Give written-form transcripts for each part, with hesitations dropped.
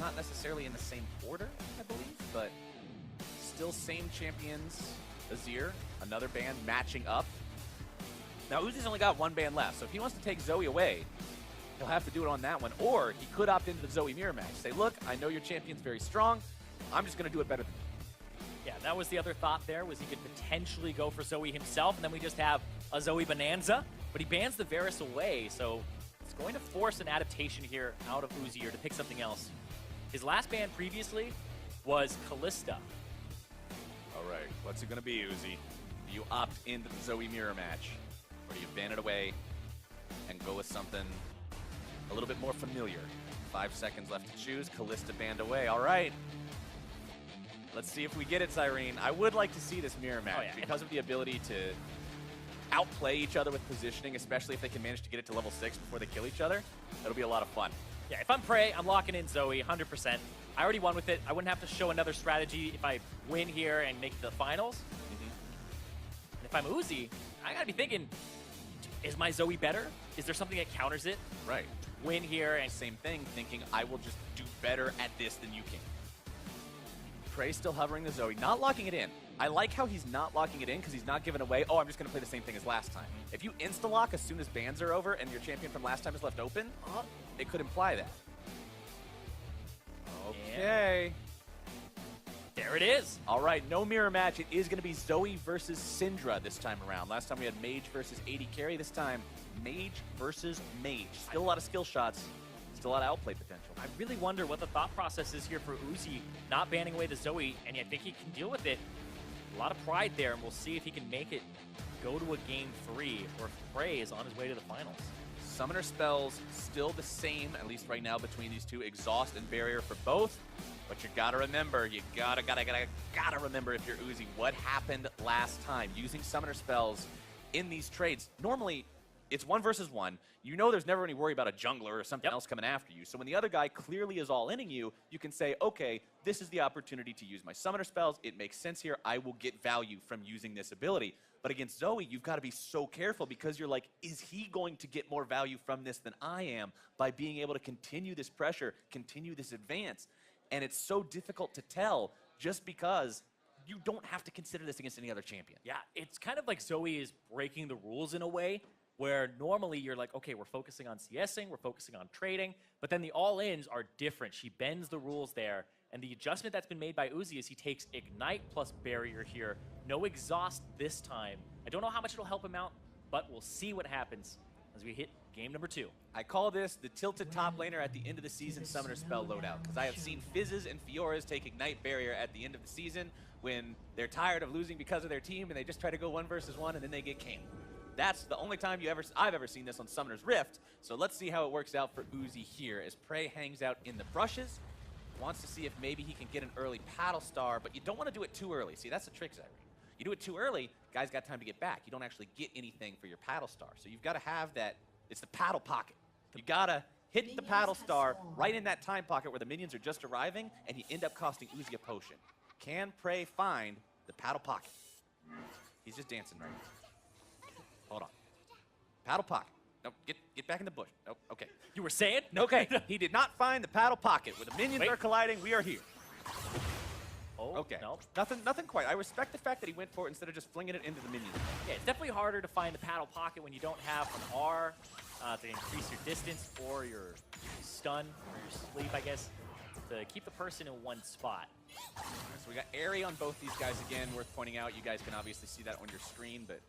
not necessarily in the same order, I believe, but still same champions. Azir, another ban matching up. Now, Uzi's only got one ban left, so if he wants to take Zoe away, he'll have to do it on that one. Or he could opt into the Zoe mirror match. Say, look, I know your champion's very strong. I'm just going to do it better than you. Yeah, that was the other thought there, was he could potentially go for Zoe himself, and then we just have a Zoe Bonanza. But he bans the Varus away, so it's going to force an adaptation here out of Uzi here to pick something else. His last ban previously was Kalista. All right, what's it going to be, Uzi? Do you opt into the Zoe mirror match? Or do you ban it away and go with something a little bit more familiar? 5 seconds left to choose. Kalista banned away. All right. Let's see if we get it, Cyrene. I would like to see this mirror match because of the ability to outplay each other with positioning, especially if they can manage to get it to level 6 before they kill each other. That'll be a lot of fun. Yeah, if I'm Prey, I'm locking in Zoe 100%. I already won with it. I wouldn't have to show another strategy if I win here and make the finals. And if I'm Uzi, I gotta be thinking, is my Zoe better? Is there something that counters it? Right. Win here and same thing, thinking I will just do better at this than you can. Prey still hovering the Zoe, not locking it in. I like how he's not locking it in because he's not giving away, oh, I'm just going to play the same thing as last time. If you insta-lock as soon as bans are over and your champion from last time is left open, it could imply that. Okay. There it is. All right, no mirror match. It is going to be Zoe versus Syndra this time around. Last time we had Mage versus AD carry. This time, Mage versus Mage. Still a lot of skill shots. Still a lot of outplay potential. I really wonder what the thought process is here for Uzi, not banning away the Zoe, and I think he can deal with it. A lot of pride there, and we'll see if he can make it go to a game 3, or if Prey is on his way to the finals. Summoner spells still the same, at least right now, between these two. Exhaust and Barrier for both. But you gotta remember, you gotta remember if you're Uzi, what happened last time. Using Summoner spells in these trades. Normally, it's 1 versus 1. You know there's never any worry about a jungler or something else coming after you. So when the other guy clearly is all-inning you, you can say, okay, this is the opportunity to use my Summoner spells. It makes sense here. I will get value from using this ability. But against Zoe, you've got to be so careful because you're like, is he going to get more value from this than I am by being able to continue this pressure, continue this advance? And it's so difficult to tell just because you don't have to consider this against any other champion. Yeah, it's kind of like Zoe is breaking the rules in a way where normally you're like, okay, we're focusing on CSing, we're focusing on trading, but then the all-ins are different. She bends the rules there, and the adjustment that's been made by Uzi is he takes Ignite plus Barrier here. No Exhaust this time. I don't know how much it'll help him out, but we'll see what happens as we hit game number 2. I call this the tilted top laner at the end of the season Summoner spell loadout, because I have seen Fizzes and Fioras take Ignite Barrier at the end of the season when they're tired of losing because of their team and they just try to go 1 versus 1 and then they get canned. That's the only time I've ever seen this on Summoner's Rift, so let's see how it works out for Uzi here as Prey hangs out in the brushes. Wants to see if maybe he can get an early Paddle Star, but you don't want to do it too early. See, that's the trick, Zyrene. You do it too early, guy's got time to get back. You don't actually get anything for your Paddle Star, so you've got to have that. It's the paddle pocket. You got to hit the Paddle Star right in that time pocket where the minions are just arriving, and you end up costing Uzi a potion. Can Prey find the paddle pocket? He's just dancing right now. Hold on. Paddle pocket. No, get back in the bush. Oh, okay. You were saying? Okay. He did not find the paddle pocket. Where the minions are colliding, we are here. Oh, okay. No. Nothing quite. I respect the fact that he went for it instead of just flinging it into the minions. Yeah, it's definitely harder to find the paddle pocket when you don't have an R to increase your distance or your stun or your sleep, I guess, to keep the person in one spot. So we got Airy on both these guys again. Worth pointing out, you guys can obviously see that on your screen, but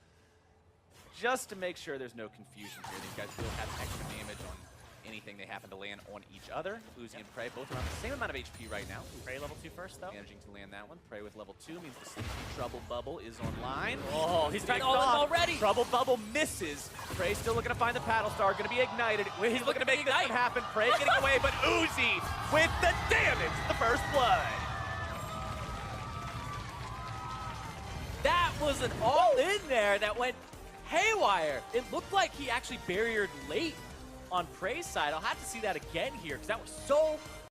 just to make sure there's no confusion here, these guys will have extra damage on anything they happen to land on each other. Uzi and Prey both around the same amount of HP right now. Prey level 2 first, though. Managing to land that one. Prey with level 2 means the Sleepy Trouble Bubble is online. Oh, he's trying to all in already. Trouble Bubble misses. Prey still looking to find the Paddle Star. Going to be ignited. He's looking to make this one happen. Prey getting away, but Uzi with the damage. The first blood. That was an all-in there that went haywire. It looked like he actually barriered late on Prey's side. I'll have to see that again here because that was so